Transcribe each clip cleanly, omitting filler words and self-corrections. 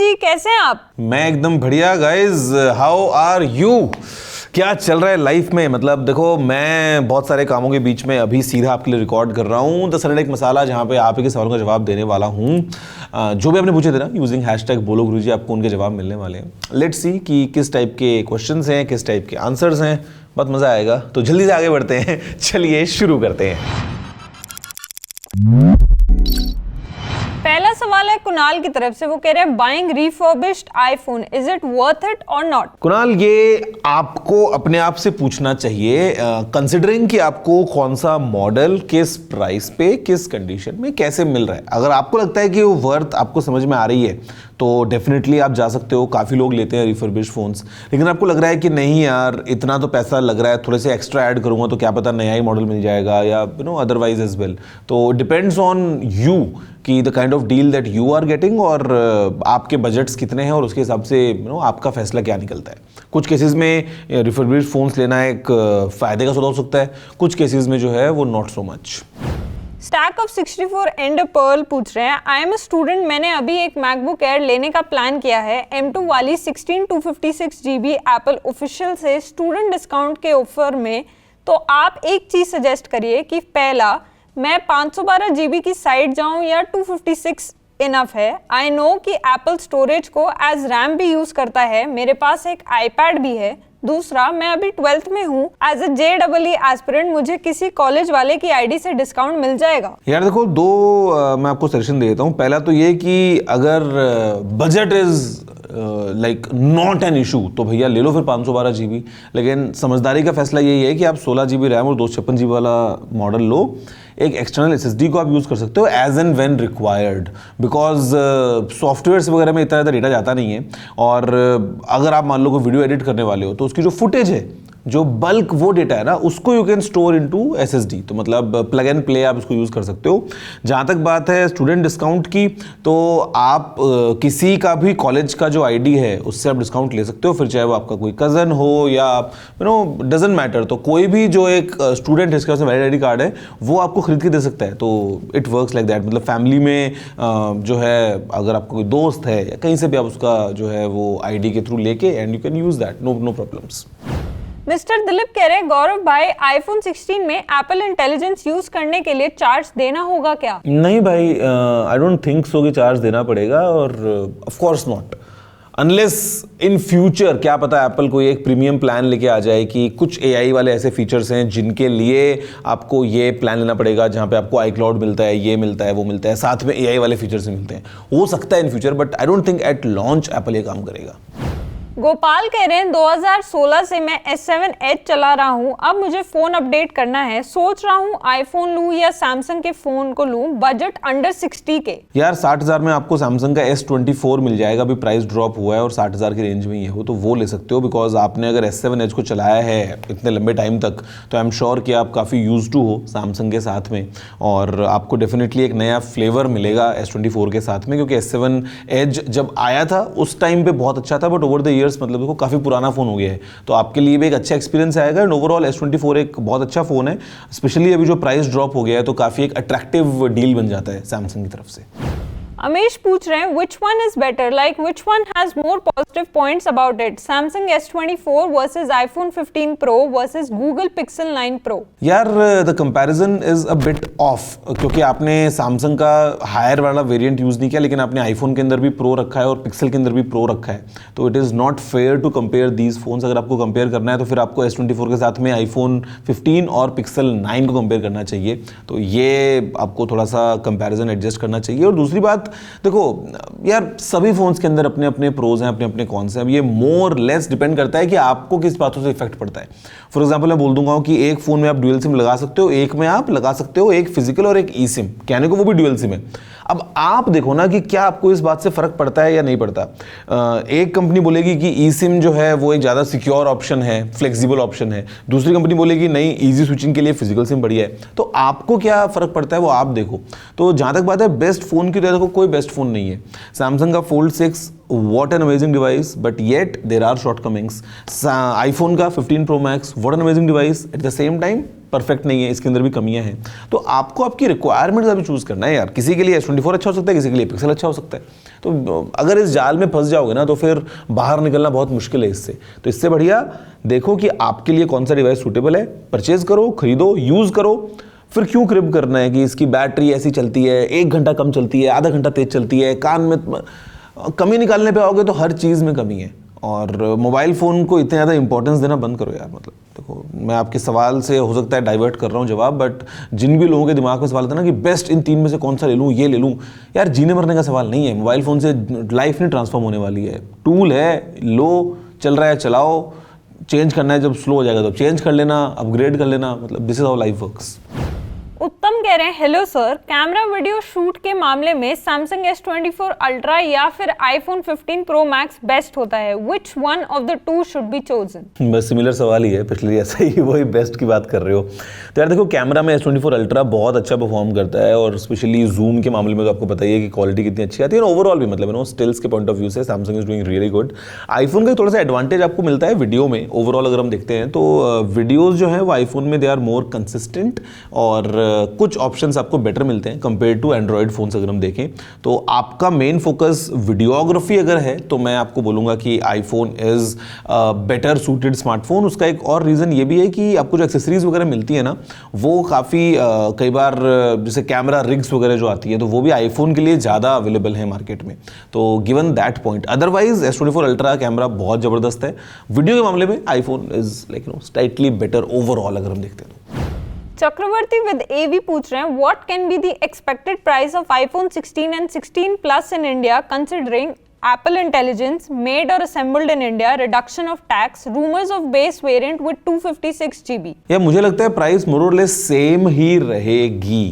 जी, कैसे हैं आप? मैं एकदम बढ़िया गाइज, हाउ आर यू? क्या चल रहा है लाइफ में? मतलब देखो, मैं बहुत सारे कामों के बीच में अभी सीधा आपके लिए रिकॉर्ड कर रहा हूँ द संडे टेक मसाला, जहाँ पे आप ही के सवालों का जवाब देने वाला हूँ। जो भी आपने पूछे थे ना, यूजिंग हैशटैग बोलो गुरुजी, आपको उनके जवाब मिलने वाले हैं। लेट्स सी कि किस टाइप के क्वेश्चंस हैं, किस टाइप के आंसर्स हैं। बहुत मज़ा आएगा, तो जल्दी से आगे बढ़ते हैं। चलिए शुरू करते हैं। पहला सवाल है कुणाल की तरफ से। वो कह रहे हैं buying refurbished iPhone, is it worth it और नॉट? कुणाल, ये आपको अपने आप से पूछना चाहिए, कंसिडरिंग कि आपको कौन सा मॉडल किस प्राइस पे किस कंडीशन में कैसे मिल रहा है। अगर आपको लगता है कि वो वर्थ आपको समझ में आ रही है तो डेफिनेटली आप जा सकते हो। काफ़ी लोग लेते हैं रिफर्बिश्ड फ़ोन्स, लेकिन आपको लग रहा है कि नहीं यार, इतना तो पैसा लग रहा है, थोड़े से एक्स्ट्रा ऐड करूँगा तो क्या पता नया ही मॉडल मिल जाएगा, या अदरवाइज एज वेल। तो डिपेंड्स ऑन यू कि the kind of deal that you are getting, और आपके बजट्स कितने हैं, और उसके हिसाब से आपका फैसला क्या निकलता है। कुछ केसेस में रिफर्बिश्ड फ़ोन्स लेना एक फ़ायदे का सौदा हो सकता है, कुछ केसेस में जो है वो not so much. Stack of 64 and pearl पूछ रहे हैं, आई एम अ स्टूडेंट, मैंने अभी एक मैकबुक एयर लेने का प्लान किया है M2 वाली 16 GB एप्पल ऑफिशियल से स्टूडेंट डिस्काउंट के ऑफर में। तो आप एक चीज़ सजेस्ट करिए कि पहला, मैं 512 GB की साइड जाऊं या 256 इनफ है। आई नो कि एप्पल स्टोरेज को एज रैम भी यूज़ करता है, मेरे पास एक आईपैड भी है। दूसरा, मैं अभी 12th में हूँ, एज अ JEE एस्पिरेंट, मुझे किसी कॉलेज वाले की आईडी से डिस्काउंट मिल जाएगा? यार देखो, मैं आपको सजेशन दे देता हूँ। पहला तो ये कि अगर budget is like not an issue तो भैया ले लो फिर 512 GB। लेकिन समझदारी का फैसला यही है कि आप 16 GB रैम और 256 GB वाला मॉडल लो। एक एक्सटर्नल SSD को आप यूज़ कर सकते हो as and when required, because softwares वगैरह में इतना ज़्यादा डेटा जाता नहीं है। और अगर आप मान लो कोई वीडियो एडिट करने वाले हो तो उसकी जो फुटेज है, जो बल्क वो डेटा है ना, उसको you can store into SSD। तो मतलब प्लग एंड प्ले आप उसको यूज़ कर सकते हो। जहाँ तक बात है स्टूडेंट डिस्काउंट की, तो आप किसी का भी कॉलेज का जो आईडी है उससे आप डिस्काउंट ले सकते हो, फिर चाहे वो आपका कोई कज़न हो या डजंट मैटर। तो कोई भी जो एक स्टूडेंट है, इसके पास वैलिड आईडी कार्ड है, वो आपको खरीद के दे सकता है। तो इट वर्क्स लाइक दैट। मतलब फैमिली में जो है, अगर आपका कोई दोस्त है या कहीं से भी, आप उसका जो है वो आईडी के थ्रू लेके and you can use that, no problems. Mister Dilip कह रहे हैं, गौरव भाई, आईफोन 16 में एप्पल इंटेलिजेंस यूज करने के लिए चार्ज देना होगा क्या? नहीं भाई, आई डोंट थिंक सो कि चार्ज देना पड़ेगा, और of course not, unless in future क्या पता एप्पल कोई एक प्रीमियम प्लान लेके आ जाए कि कुछ AI वाले ऐसे फीचर्स हैं जिनके लिए आपको ये प्लान लेना पड़ेगा, जहाँ पे आपको iCloud मिलता है, ये मिलता है, वो मिलता है, साथ में AI वाले फीचर्स भी मिलते हैं। हो सकता है in future, but I don't think at launch Apple ये काम करेगा। गोपाल कह रहे हैं, 2016 से मैं S7 Edge चला रहा हूं, अब मुझे फोन अपडेट करना है, सोच रहा हूं आईफोन लूं या सैमसंग के फोन को लूं, बजट अंडर 60 के। यार 60,000 में आपको सैमसंग का S24 मिल जाएगा, अभी प्राइस ड्रॉप हुआ है और 60,000 की रेंज में ही हो, तो वो ले सकते हो। बिकॉज आपने अगर S7 Edge को चलाया है इतने लंबे टाइम तक, तो आई एम श्योर कि आप काफ़ी यूज टू हो सैमसंग के साथ में, और आपको डेफिनेटली एक नया फ्लेवर मिलेगा S24 के साथ में। क्योंकि S7 Edge जब आया था उस टाइम पे बहुत अच्छा था, बट ओवर द मतलब देखो काफ़ी पुराना फ़ोन हो गया है, तो आपके लिए भी एक अच्छा एक्सपीरियंस आएगा। एंड ओवरऑल S24 एक बहुत अच्छा फ़ोन है, स्पेशली अभी जो प्राइस ड्रॉप हो गया है, तो काफ़ी एक अट्रैक्टिव डील बन जाता है सैमसंग की तरफ से। अमेश पूछ रहे हैं, which one is better, like which one has more positive points about it, Samsung S24 versus iPhone 15 Pro versus Google Pixel 9 Pro? यार the comparison is a bit of, क्योंकि आपने सैमसंग का हायर वाला वेरिएंट यूज़ नहीं किया, लेकिन आपने iPhone के अंदर भी प्रो रखा है और पिक्सल के अंदर भी प्रो रखा है। तो it is not fair to compare these phones. अगर आपको कंपेयर करना है तो फिर आपको S24 के साथ में iPhone 15 और Pixel 9 को कंपेयर करना चाहिए। तो ये आपको थोड़ा सा कंपैरिजन एडजस्ट करना चाहिए। और दूसरी बात, देखो यार, सभी फोन्स के अंदर अपने अपने प्रोज हैं, अपने अपने कॉन्स हैं। अब ये मोर लेस डिपेंड करता है कि आपको किस बातों से इफेक्ट पड़ता है। फॉर एग्जांपल मैं बोल दूंगा कि एक फोन में आप ड्यूअल सिम लगा सकते हो, एक में आप लगा सकते हो एक फिजिकल और एक ई सिम, कहने को वो भी ड्यूअल सिम है। अब आप देखो ना कि क्या आपको इस बात से फर्क पड़ता है या नहीं पड़ता। एक कंपनी बोलेगी कि ई सिम जो है वो एक ज़्यादा सिक्योर ऑप्शन है, फ्लेक्सिबल ऑप्शन है, दूसरी कंपनी बोलेगी नहीं, ईजी स्विचिंग के लिए फिजिकल सिम बढ़िया है। तो आपको क्या फ़र्क पड़ता है वो आप देखो। तो जहाँ तक बात है बेस्ट फ़ोन की, तो देखो कोई बेस्ट फ़ोन नहीं है। सैमसंग का fold 6 what an amazing device, but yet there are shortcomings. iPhone का 15 Pro Max what an amazing device, at the same time perfect नहीं है, इसके अंदर भी कमियां हैं। तो आपको आपकी रिक्वायरमेंट्स अभी चूज़ करना है यार। किसी के लिए S24 अच्छा हो सकता है, किसी के लिए पिक्सल अच्छा हो सकता है। तो अगर इस जाल में फंस जाओगे ना तो फिर बाहर निकलना बहुत मुश्किल है इससे। तो इससे बढ़िया देखो कि आपके लिए कौन सा डिवाइस सूटेबल है, परचेज करो, खरीदो, यूज़ करो। फिर क्यों क्रिप करना है कि इसकी बैटरी ऐसी चलती है, 1 घंटा कम चलती है, आधा घंटा तेज चलती है, कान में कमी निकालने पे आओगे तो हर चीज़ में कमी है। और मोबाइल फ़ोन को इतने ज़्यादा इंपॉर्टेंस देना बंद करो यार। मतलब देखो, मैं आपके सवाल से हो सकता है डाइवर्ट कर रहा हूँ जवाब, बट जिन भी लोगों के दिमाग में सवाल था ना कि बेस्ट इन 3 में से कौन सा ले लूँ, ये ले लूँ, यार जीने मरने का सवाल नहीं है। मोबाइल फ़ोन से लाइफ नहीं ट्रांसफॉर्म होने वाली है। टूल है, लो, चल रहा है चलाओ, चेंज करना है जब स्लो हो जाएगा तो चेंज कर लेना, अपग्रेड कर लेना। मतलब this is how life works. उत्तम कह रहे हैं, hello sir, camera video shoot के मामले में सैमसंग S24 अल्ट्रा या फिर iPhone 15 Pro Max बेस्ट होता है, which one of the two should be chosen? बस सिमिलर सवाल ही है, पिछले ऐसा ही वही बेस्ट की बात कर रहे हो। तो यार देखो, कैमरा में S24 अल्ट्रा बहुत अच्छा परफॉर्म करता है और स्पेशली जूम के मामले में तो आपको पता ही है कि क्वालिटी कितनी अच्छी आती है। ओवरऑल भी मतलब स्टिल्स के पॉइंट ऑफ व्यू से Samsung is doing really good. IPhone का थोड़ा सा एडवांटेज आपको मिलता है वीडियो में। ओवरऑल अगर हम देखते हैं तो वीडियोज जो है वो आईफोन में दे आर मोर कंसिस्टेंट और कुछ ऑप्शन आपको बेटर मिलते हैं कंपेयर टू एंड्रॉइड फोन अगर हम देखें तो। आपका मेन फोकस वीडियोग्राफी अगर है तो मैं आपको बोलूंगा कि iPhone is better suited smartphone. उसका एक और रीजन ये भी है कि आपको जो एक्सेसरीज वगैरह मिलती है ना वो काफ़ी कई बार जैसे कैमरा रिग्स वगैरह जो आती है तो वो भी आईफोन के लिए ज़्यादा अवेलेबल है मार्केट में। तो given that point, otherwise S24 ultra camera बहुत ज़बरदस्त है। वीडियो के मामले में iPhone is like slightly better overall अगर हम देखते हैं तो। चक्रवर्ती विद AV पूछ रहे हैं, what can be the expected price of iPhone 16 and 16 Plus in India considering Apple Intelligence, made or assembled in India, reduction of tax, rumors of base variant with 256 GB? या मुझे लगता है price more और less same ही रहेगी।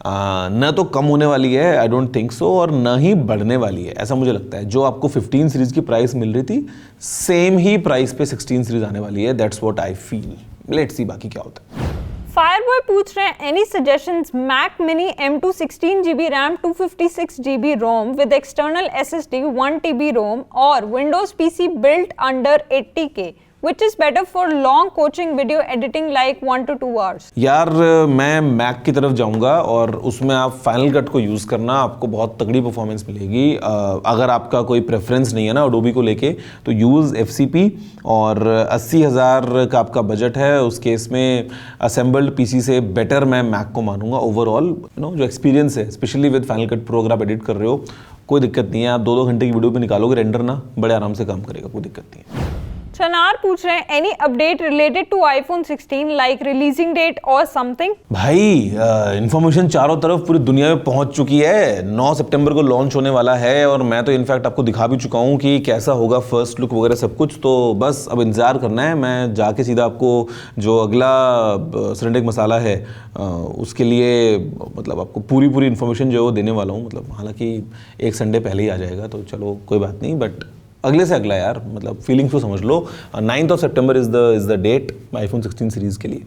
न तो कम होने वाली है, आई डोंट थिंक सो, और न ही बढ़ने वाली है, ऐसा मुझे लगता है। जो आपको 15 सीरीज की प्राइस मिल रही थी सेम ही प्राइस पे 16 सीरीज आने वाली है। That's what I feel. Let's see बाकी क्या होता है। फायरबॉय पूछ रहे हैं, any suggestions Mac mini M2 16 GB RAM 256 GB ROM with external SSD 1 TB ROM और Windows PC built under 80K, which is better for long coaching video editing like 1 to 2 hours? यार मैं Mac की तरफ जाऊंगा और उसमें आप final cut को यूज़ करना, आपको बहुत तगड़ी परफॉर्मेंस मिलेगी। अगर आपका कोई प्रेफरेंस नहीं है ना एडोबी को लेके तो यूज़ FCP, और 80,000 का आपका बजट है उस केस में असेंबल्ड पीसी से बेटर मैं मैक को मानूंगा। ओवरऑल जो एक्सपीरियंस है specially with final cut pro अगर आप एडिट कर रहे हो कोई दिक्कत नहीं है। आप 2-2 घंटे की वीडियो पे निकालोगे रेंडर ना, बड़े आराम से काम करेगा, कोई दिक्कत नहीं है। चनार पूछ रहे हैं, any update related to iPhone 16 like releasing date और समथिंग? भाई इंफॉर्मेशन चारों तरफ पूरी दुनिया में पहुंच चुकी है। 9 सितंबर को लॉन्च होने वाला है और मैं तो इनफैक्ट आपको दिखा भी चुका हूं कि कैसा होगा फर्स्ट लुक वगैरह सब कुछ। तो बस अब इंतजार करना है। मैं जाके सीधा आपको जो अगला सरेंडिक मसाला है उसके लिए मतलब आपको पूरी इन्फॉर्मेशन जो है वो देने वाला हूँ। मतलब हालांकि एक संडे पहले ही आ जाएगा तो चलो कोई बात नहीं, बट अगले से अगला यार, मतलब फीलिंग्स को समझ लो। 9th September is the date iPhone 16 series के लिए।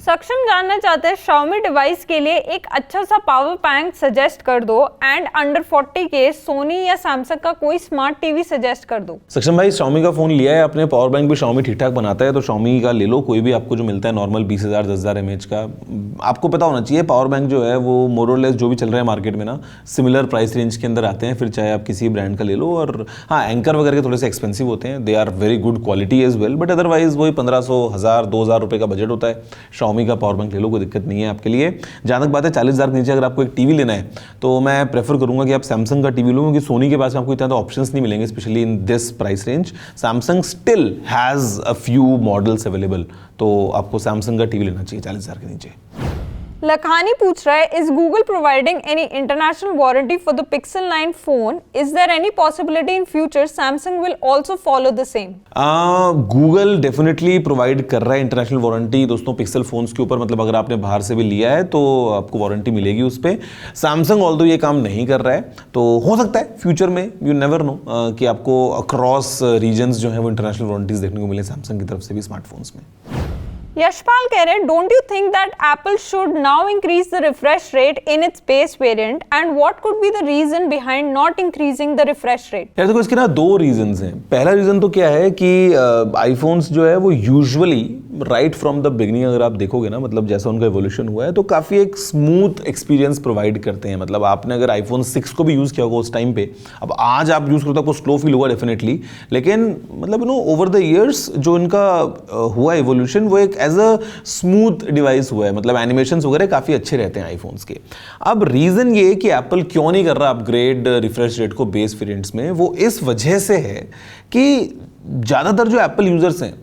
सक्षम जानना चाहते हैं, Xiaomi डिवाइस के लिए एक अच्छा सा पावर बैंक सजेस्ट कर दो एंड अंडर 40K सोनी या सैमसंग का कोई स्मार्ट टीवी सजेस्ट कर दो। सक्षम भाई Xiaomi का फोन लिया है आपने, पावर बैंक भी Xiaomi ठीक ठाक बनाता है तो Xiaomi का ले लो। कोई भी आपको जो मिलता है नॉर्मल 20,000 10,000 mAh का। आपको पता होना चाहिए पावर बैंक जो है वो मोर और लेस जो भी चल रहा है मार्केट में ना सिमिलर प्राइस रेंज के अंदर आते हैं, फिर चाहे आप किसी ब्रांड का ले लो। और हाँ, एंकर वगैरह के थोड़े से एक्सपेंसिव होते हैं, they are very good quality as well, but otherwise वही 1500 1000 2000 रुपये का बजट होता है। Xiaomi का पावर बैंक ले लो, कोई दिक्कत नहीं है आपके लिए। जहाँ तक बात है 40,000 के नीचे अगर आपको एक टीवी लेना है तो मैं प्रेफर करूंगा कि आप सैमसंग का टीवी लो, क्योंकि सोनी के पास में आपको इतना ऑप्शंस नहीं मिलेंगे specially in this price range. Samsung still has a few models available, तो आपको सैमसंग का टीवी लेना चाहिए 40,000 के नीचे। लखानी पूछ रहा है, is Google providing any international warranty for the Pixel 9 phone? Is there any possibility in future Samsung will also follow the same? Google definitely provide कर रहा है इंटरनेशनल वारंटी दोस्तों पिक्सल फोन्स के ऊपर। मतलब अगर आपने बाहर से भी लिया है तो आपको वारंटी मिलेगी उस पर। सैमसंग ऑल्दो ये काम नहीं कर रहा है, तो हो सकता है फ्यूचर में, यू नेवर नो, कि आपको अक्रॉस रीजन्स जो है वो इंटरनेशनल वारंटीज देखने को मिले सैमसंग की तरफ से भी स्मार्टफोन्स में। यशपाल कह रहे हैं, don't you think that Apple should now increase the refresh rate in its base variant and what could be the reason behind not increasing the refresh rate? यार देखो, इसके ना 2 रीजंस हैं। पहला रीजन तो क्या है कि आईफोन्स जो है वो usually right from the beginning अगर आप देखोगे ना, मतलब जैसा उनका एवोल्यूशन हुआ है, तो काफ़ी एक स्मूथ एक्सपीरियंस प्रोवाइड करते हैं। मतलब आपने अगर आईफोन 6 को भी यूज़ किया होगा उस टाइम पे, अब आज आप यूज़ करते हो आपको स्लो फील होगा डेफिनेटली, लेकिन मतलब ओवर द ईयर्स जो इनका हुआ एवोल्यूशन वो एक एज अ स्मूथ डिवाइस हुआ है। मतलब एनिमेशंस वगैरह काफ़ी अच्छे रहते हैं आईफोन्स के। अब रीज़न ये कि एप्पल क्यों नहीं कर रहा अपग्रेड रिफ्रेश रेट को बेस वेरिएंट्स में, वो इस वजह से है कि ज़्यादातर जो एप्पल यूज़र्स हैं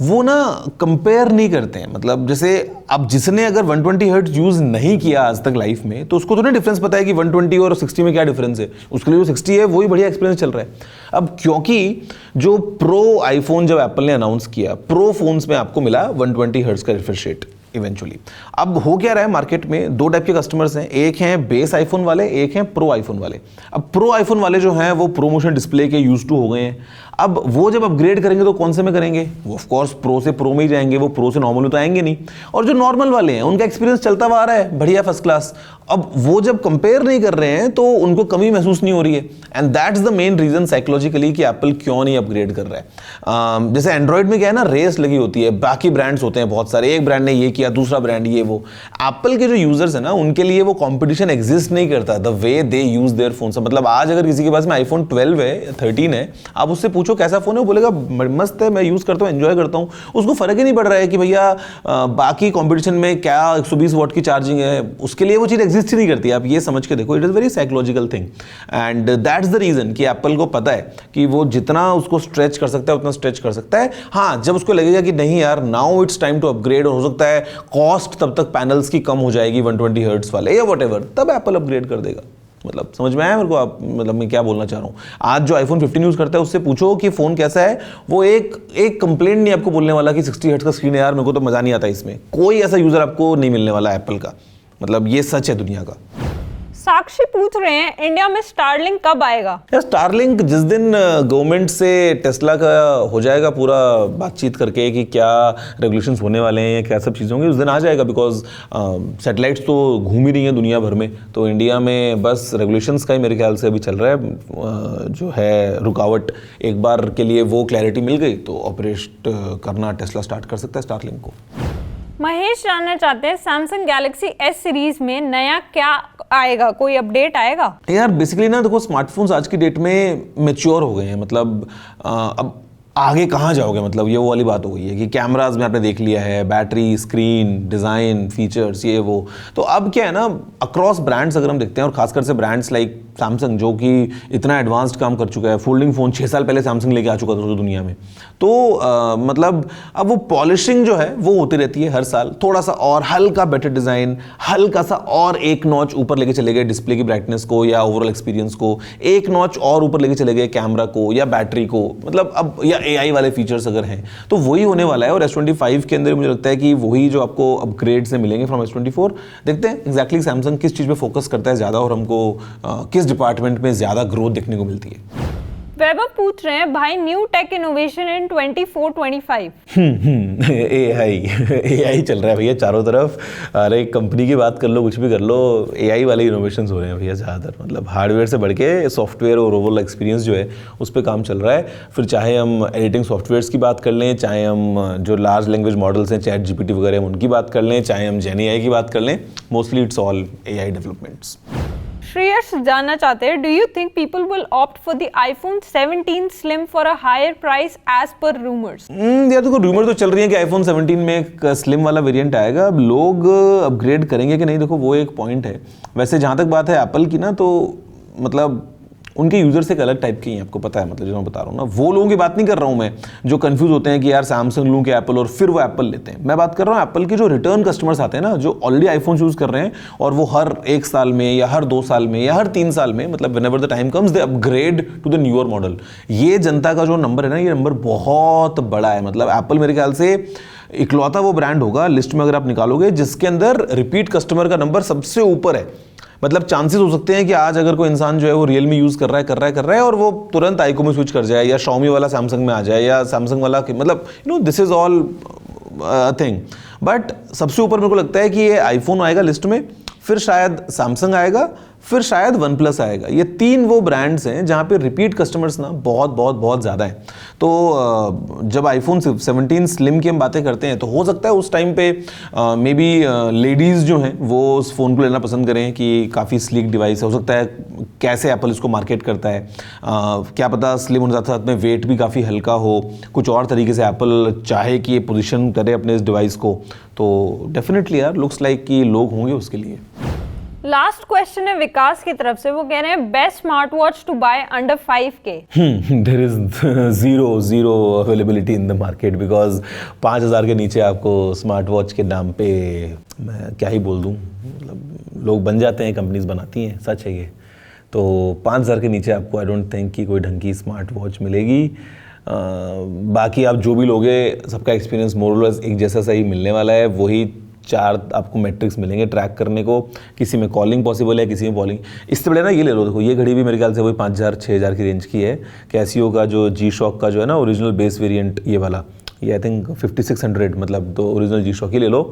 वो ना कंपेयर नहीं करते हैं। मतलब जैसे अब जिसने अगर 120 हर्ट्ज यूज़ नहीं किया आज तक लाइफ में, तो उसको तो नहीं डिफरेंस पता है कि 120 और 60 में क्या डिफरेंस है। उसके लिए जो 60 है वही बढ़िया एक्सपीरियंस चल रहा है। अब क्योंकि जो प्रो आईफोन जब एप्पल ने अनाउंस किया, प्रो फोन्स में आपको मिला 120 हर्ट्ज का रिफ्रेश रेट इवेंचुअली। अब हो क्या रहा है मार्केट में, दो टाइप के कस्टमर्स हैं, एक हैं बेस आईफोन वाले, एक हैं प्रो आईफोन वाले। अब प्रो आईफोन वाले जो हैं वो प्रोमोशन डिस्प्ले के यूज टू हो गए हैं। अब वो जब अपग्रेड करेंगे तो कौन से में करेंगे, वो ऑफ कोर्स प्रो से प्रो में ही जाएंगे, वो प्रो से नॉर्मल में तो आएंगे नहीं। और जो नॉर्मल वाले हैं उनका एक्सपीरियंस चलता हुआ आ रहा है बढ़िया फर्स्ट क्लास। अब वो जब कंपेयर नहीं कर रहे हैं तो उनको कमी महसूस नहीं हो रही है, and that's the main reason psychologically कि एप्पल क्यों नहीं अपग्रेड कर रहा है। जैसे एंड्रॉइड में क्या है ना, रेस लगी होती है, बाकी ब्रांड्स होते हैं बहुत सारे, एक ब्रांड ने ये किया दूसरा ब्रांड ये वो। एप्पल के जो यूजर्स हैं ना उनके लिए वो कंपटीशन एग्जिस्ट नहीं करता the way they use their phone. मतलब आज अगर किसी के पास में आईफोन 12 है 13 है, आप उससे पूछो कैसा फोन है, वो बोलेगा मस्त है, मैं यूज करता हूँ, एंजॉय करता हूँ। उसको फर्क ही नहीं पड़ रहा है कि भैया बाकी कंपटीशन में क्या 120 वॉट की चार्जिंग है, उसके लिए वो चीज़ एग्जिस्ट ही नहीं करती। आप ये समझ के देखो, it is very psychological thing, and that's the reason कि एप्पल को पता है कि वो जितना उसको स्ट्रेच कर सकता है उतना स्ट्रेच कर सकता है। हाँ, जब उसको लगेगा कि नहीं यार now it's time to upgrade, और हो सकता है कॉस्ट तब तक पैनल्स की कम हो जाएगी 120 हर्ट्ज वाले या व्हाटएवर, तब एप्पल अपग्रेड कर देगा। मतलब समझ में आया मेरे को आप, मतलब मैं क्या बोलना चाह रहा हूँ। आज जो आईफोन 15 यूज करता है उससे पूछो कि फोन कैसा है, वो एक कंप्लेंट नहीं आपको बोलने वाला कि 60 हर्ट्ज का स्क्रीन है यार, मेरे को तो मजा नहीं आता इसमें। कोई ऐसा यूजर आपको नहीं मिलने वाला एप्पल का। मतलब ये सच है दुनिया का। साक्षी पूछ रहे हैं इंडिया में स्टारलिंक कब आएगा? यार स्टारलिंक जिस दिन गवर्नमेंट से टेस्ला का हो जाएगा पूरा बातचीत करके कि क्या रेगुलेशंस होने वाले हैं या क्या सब चीज़ें होंगी, उस दिन आ जाएगा। बिकॉज सैटेलाइट्स तो घूम ही रही हैं दुनिया भर में, तो इंडिया में बस रेगुलेशंस का ही मेरे ख्याल से अभी चल रहा है जो है रुकावट। एक बार के लिए वो क्लैरिटी मिल गई तो ऑपरेट करना टेस्ला स्टार्ट कर सकता है स्टारलिंक को। महेश जानना चाहते हैं सैमसंग गैलेक्सी S सीरीज में नया क्या आएगा, कोई अपडेट आएगा? यार बेसिकली ना देखो, स्मार्टफोन्स आज की डेट में मैच्योर हो गए हैं। मतलब अब आगे कहाँ जाओगे, मतलब ये वो वाली बात हो गई है कि कैमराज में आपने देख लिया है, बैटरी, स्क्रीन, डिज़ाइन, फीचर्स, ये वो। तो अब क्या है ना, अक्रॉस ब्रांड्स अगर हम देखते हैं, और खासकर से ब्रांड्स लाइक सैमसंग जो कि इतना एडवांस्ड काम कर चुका है, फोल्डिंग फ़ोन 6 साल पहले सैमसंग लेके आ चुका था दुनिया में। तो मतलब अब वो पॉलिशिंग जो है वो होती रहती है हर साल, थोड़ा सा और हल्का बेटर डिज़ाइन, हल्का सा और एक नॉच ऊपर लेके चले गए डिस्प्ले की ब्राइटनेस को या ओवरऑल एक्सपीरियंस को, एक नॉच और ऊपर लेके चले गए कैमरा को या बैटरी को। मतलब अब या AI वाले फीचर्स अगर हैं तो वही होने वाला है। और S25 के अंदर मुझे लगता है कि वही जो आपको अपग्रेड से मिलेंगे फ्रॉम S24। देखते हैं एग्जैक्टली सैमसंग किस चीज़ पे फोकस करता है ज़्यादा और हमको किस डिपार्टमेंट में ज़्यादा ग्रोथ देखने को मिलती है। वैभव पूछ रहे हैं भाई new tech innovation in 24-25। AI चल रहा है भैया चारों तरफ। अरे कंपनी की बात कर लो, कुछ भी कर लो, AI वाले इनोवेशंस हो रहे हैं भैया ज़्यादातर। मतलब हार्डवेयर से बढ़ के सॉफ्टवेयर और ओवरऑल एक्सपीरियंस जो है उस पर काम चल रहा है। फिर चाहे हम एडिटिंग सॉफ्टवेयर्स की बात कर लें, चाहे हम जो लार्ज लैंग्वेज मॉडल्स हैं ChatGPT वगैरह हम उनकी बात कर लें, चाहे हम GenAI की बात कर लें, mostly it's all AI developments. Shreyas जानना चाहते हैं, do you think people will opt for the iPhone 17 slim for a higher price as per rumours? यार देखो, रूमर तो चल रही है कि आईफोन 17 में एक स्लिम वाला वेरिएंट आएगा। अब लोग अपग्रेड करेंगे कि नहीं, देखो वो एक पॉइंट है। वैसे जहाँ तक बात है एप्पल की ना, तो मतलब उनके यूजर्स एक अलग टाइप के हैं, आपको पता है। मतलब जो मैं बता रहा हूँ ना, वो लोगों की बात नहीं कर रहा हूँ मैं जो कंफ्यूज होते हैं कि यार सैमसंग लूँ कि एप्पल, और फिर वो एप्पल लेते हैं। मैं बात कर रहा हूँ एप्पल के जो रिटर्न कस्टमर्स आते हैं ना, जो ऑलरेडी आईफोन यूज़ कर रहे हैं और वो हर 1 साल में या हर 2 साल में या हर 3 साल में, मतलब whenever the time comes they upgrade to the newer model. ये जनता का जो नंबर है ना, ये नंबर बहुत बड़ा है। मतलब एप्पल मेरे ख्याल से इकलौता वो ब्रांड होगा लिस्ट में अगर आप निकालोगे जिसके अंदर रिपीट कस्टमर का नंबर सबसे ऊपर है। मतलब चांसेस हो सकते हैं कि आज अगर कोई इंसान जो है वो रियलमी यूज़ कर रहा है और वो तुरंत आईको में स्विच कर जाए या Xiaomi वाला सैमसंग में आ जाए या सैमसंग वाला, मतलब this is all thing. But सबसे ऊपर मेरे को लगता है कि ये आईफोन आएगा लिस्ट में, फिर शायद सैमसंग आएगा, फिर शायद वन प्लस आएगा। ये 3 वो ब्रांड्स हैं जहाँ पे रिपीट कस्टमर्स ना बहुत बहुत बहुत ज़्यादा हैं। तो जब आईफोन 17 स्लिम की हम बातें करते हैं तो हो सकता है उस टाइम पे मे बी लेडीज़ जो हैं वो उस फ़ोन को लेना पसंद करें कि काफ़ी स्लीक डिवाइस है। हो सकता है कैसे एप्पल इसको मार्केट करता है, क्या पता स्लिम होने साथ साथ में वेट भी काफ़ी हल्का हो, कुछ और तरीके से एप्पल चाहे कि ये पोजीशन करे अपने इस डिवाइस को। तो डेफिनेटली यार लुक्स लाइक कि लोग होंगे उसके लिए। लास्ट क्वेश्चन है विकास की तरफ से, वो कह रहे हैं best smart watch to buy under 5K। There is zero availability in the market because 5,000 के नीचे आपको स्मार्ट वॉच के नाम पे मैं क्या ही बोल दूं, मतलब लोग बन जाते हैं, कंपनीज बनाती हैं, सच है ये। तो 5,000 के नीचे आपको आई डोंट थिंक कि कोई ढंग की स्मार्ट वॉच मिलेगी। बाकी आप जो भी लोगे सबका एक्सपीरियंस मोरलेस एक जैसा सही मिलने वाला है। वही 4 आपको मैट्रिक्स मिलेंगे ट्रैक करने को, किसी में कॉलिंग पॉसिबल है, किसी में बॉलिंग। इससे बड़े ना ये ले लो, देखो ये घड़ी भी मेरे ख्याल से वही 5,000-6,000 की रेंज की है। कैसियो का जो G-Shock का जो है ना ओरिजिनल बेस वेरिएंट ये वाला, ये आई थिंक 5600, मतलब तो ओरिजिनल G-Shock ही ले लो।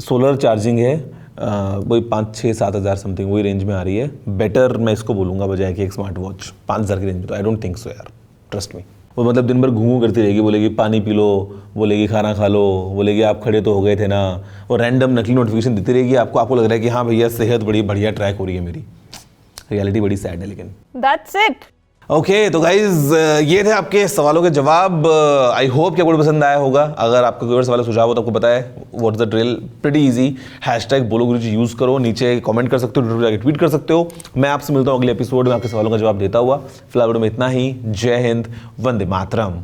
सोलर चार्जिंग है, वही 5,000-6,000-7,000 समथिंग वही रेंज में आ रही है। बेटर मैं इसको बोलूँगा बजाय कि एक स्मार्ट वॉच 5,000 की रेंज में, तो आई डोंट थिंक सो यार, ट्रस्ट मी। वो मतलब दिन भर घूमू करती रहेगी, बोलेगी पानी पी लो, बोलेगी खाना खा लो, बोलेगी आप खड़े तो हो गए थे ना, वो रैंडम नकली नोटिफिकेशन देती रहेगी आपको लग रहा है कि हाँ भैया सेहत बड़ी बढ़िया ट्रैक हो रही है मेरी। रियलिटी बड़ी सैड है लेकिन। That's it. ओके तो गाइज ये थे आपके सवालों के जवाब। आई होप कि आपको पसंद आया होगा। अगर आपका कोई और सवाल सुझाव हो तो आपको पता है what's the drill, pretty easy. Hashtag बोलो गुरुजी यूज़ करो, नीचे कमेंट कर सकते हो, ट्विटर जाके ट्वीट कर सकते हो। मैं आपसे मिलता हूँ अगले एपिसोड में आपके सवालों का जवाब देता हुआ। फिलहाल में इतना ही। जय हिंद, वंदे मातरम।